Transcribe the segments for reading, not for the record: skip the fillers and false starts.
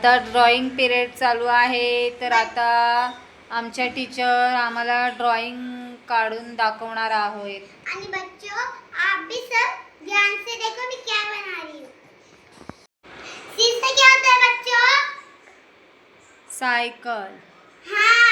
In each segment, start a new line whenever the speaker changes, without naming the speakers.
आता drawing period चालू आहे, तर आता आमच्या टीचर आम्हाला ड्रॉइंग काढून दाखवणार आहेत.
आणि बच्चों, आप भी सब ध्यान से देखो मैं क्या बना रही हूँ. सी से क्या होता है बच्चों?
सायकल.
हाँ.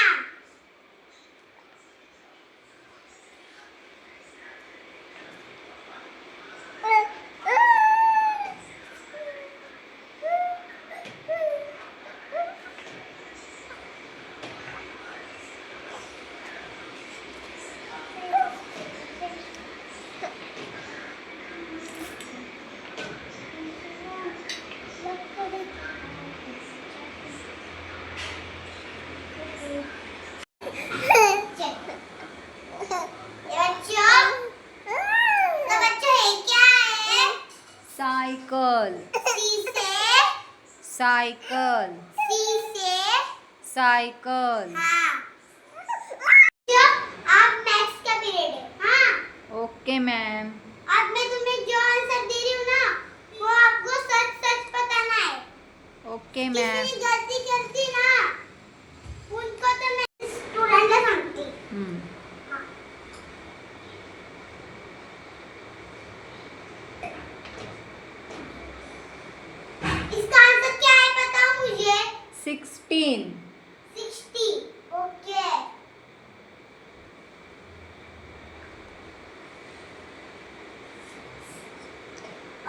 सायकल. सायकल. सायकल.
आप मैथ्स का पीरियड है. हाँ.
Okay ma'am.
अब मैं तुम्हें जो आंसर दे रही हूँ ना, वो आपको सच सच बताना है.
Okay ma'am.
किसी गलती करती ना, उनको तो मैं स्टूडेंटला सांगते. इसका आंसर क्या है बताओ मुझे.
16.
60. ओके.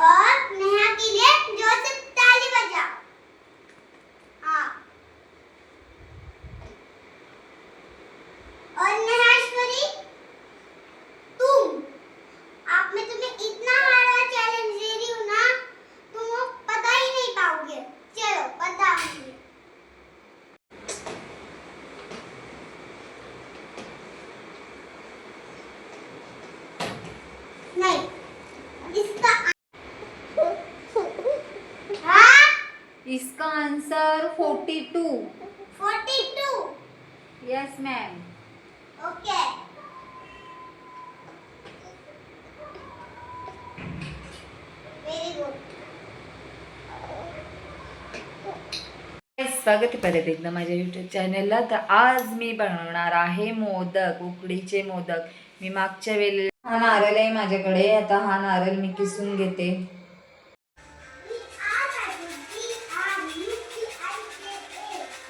और नेहा के लिए जोर से ताली बजाओ. हाँ. और नेहाश्वरी, तुम, आप मैं तुम्हें इतना हार्ड चैलेंज दे रही हूँ ना, तुम वो पता ही नहीं पाओगे. चलो बताओ मुझे. नहीं. इसका हाँ.
इसका answer 42.
42.
Yes ma'am.
Okay. Very good.
स्वागत आहे परत एकदा माझ्या यूट्यूब चॅनलला. तर आज मी बनवणार आहे मोदक, उकडीचे मोदक. मी मागच्या वेळेला हा नारळ आहे माझ्याकडे. आता हा नारळ मी किसून घेते.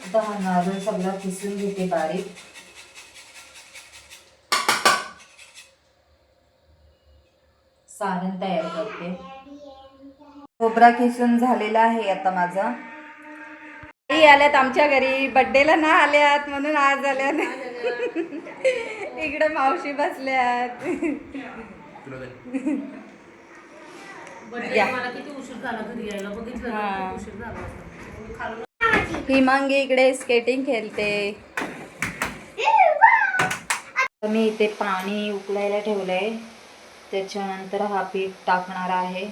आता हा नारळ सगळा किसून घेते बारीक. सारण तयार करते. खोबरा किसून झालेला आहे आता माझा. आल्यात आमच्या घरी, बर्थडेला ना आल्यात म्हणून आज आल्यात. इकडे मावशी बसल्यात. हिमांगी इकडे स्केटिंग खेळते. मी इथे पाणी उकळायला ठेवलंय, त्याच्यानंतर हा पीठ टाकणार आहे.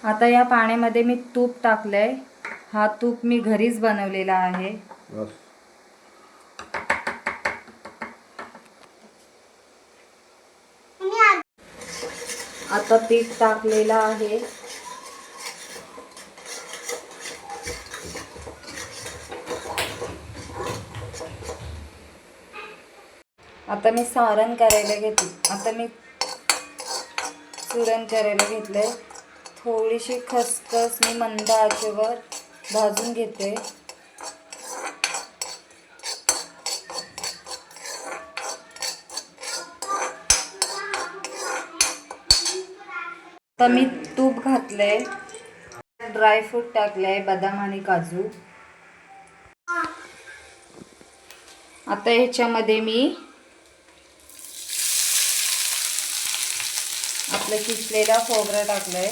आता या पाण्यामध्ये मी तूप टाकलंय. हा तूप मी घरीच बनवलेला आहे. आता पीठ टाकलेलं आहे. आता मी सारण करायला घेतले. आता मी चुरण करायला घेतलंय. थोडीशी खसखस मी मंद आचेवर भाजून घेते. आता मी तूप घातलंय, ड्रायफ्रूट टाकलंय, बदाम आणि काजू. आता ह्याच्यामध्ये मी आपलं किसलेला खोबरं टाकलंय.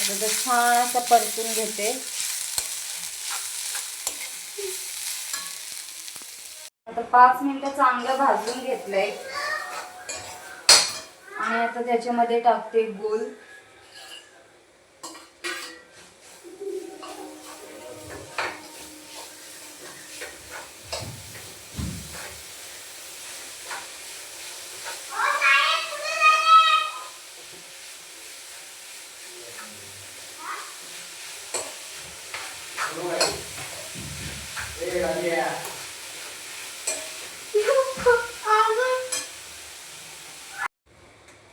आता ते छान असं परतून घेते. आता 5 मिनिटं चांगलं भाजून घेतलंय आणि आता त्याच्यामध्ये टाकते गूळ.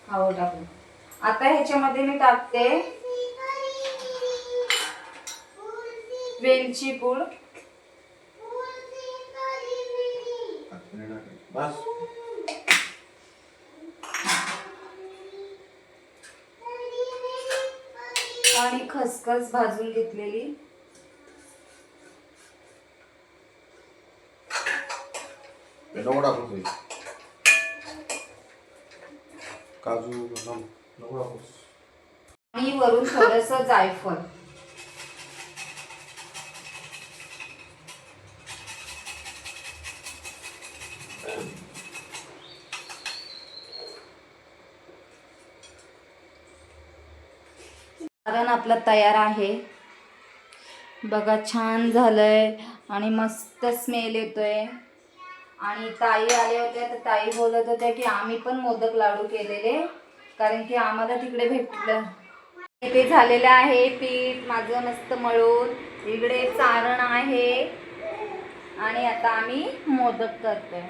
खाऊ टाकू. आता ह्याच्यामध्ये मी टाकते वेलची पूड,
बस
आणि खसखस भाजून घेतलेली.
नको टाकूस काजू बदाम नको टाकूस.
आणि वरून थोडस जायफळ. सारण आपलं तयार आहे बघा. छान झालंय आणि मस्त स्मेल येतोय. आणि ताई आले होते तर ताई बोलत होत्या की आम्ही पण मोदक लाडू केलेले, कारण की आम्हाला तिकडे भेटलं. ते झालेलं आहे पीठ माझं मस्त मळून. इकडे सारण आहे आणि आता आम्ही मोदक करतोय.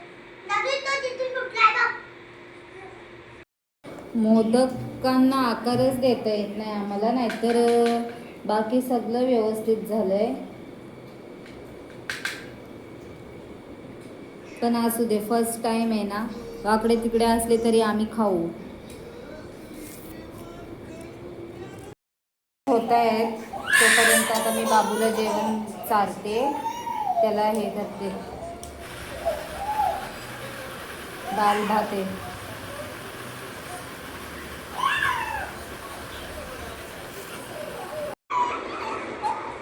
मोदकांना आकारच देता येत नाही आम्हाला, नाहीतर बाकी सगळं व्यवस्थित झालंय. पण असू दे, फर्स्ट टाइम आहे ना, वाकडे तिकडे असले तरी आम्ही खाऊ. होत आहेत तोपर्यंत आता मी बाबूला जेवण चारते, त्याला हे करते, दाल भात आहे.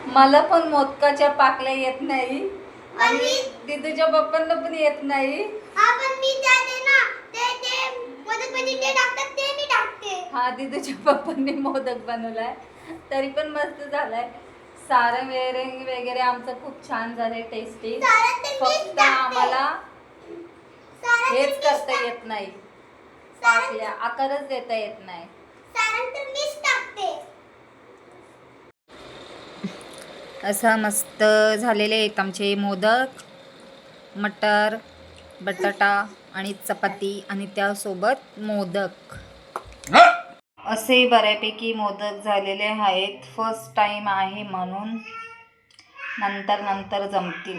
मला पण मोदकाच्या पाकल्या येत नाही आणि दिदूच्या पप्पांना पण येत नाही. हा, दिदूच्या पप्पांनी मोदक बनवलाय, तरी पण मस्त झालाय. सारण वगैरे आमचं खूप छान झालंय, टेस्टी. फक्त आम्हाला हेच करता येत नाही, पाकल्या आकारच देता येत नाही. असा मस्त झालेले आहेत आमचे मोदक. मटर, बटाटा आणि चपाती आणि त्यासोबत मोदक. असे बऱ्यापैकी मोदक झालेले आहेत. फर्स्ट टाइम आहे म्हणून नंतर जमतील.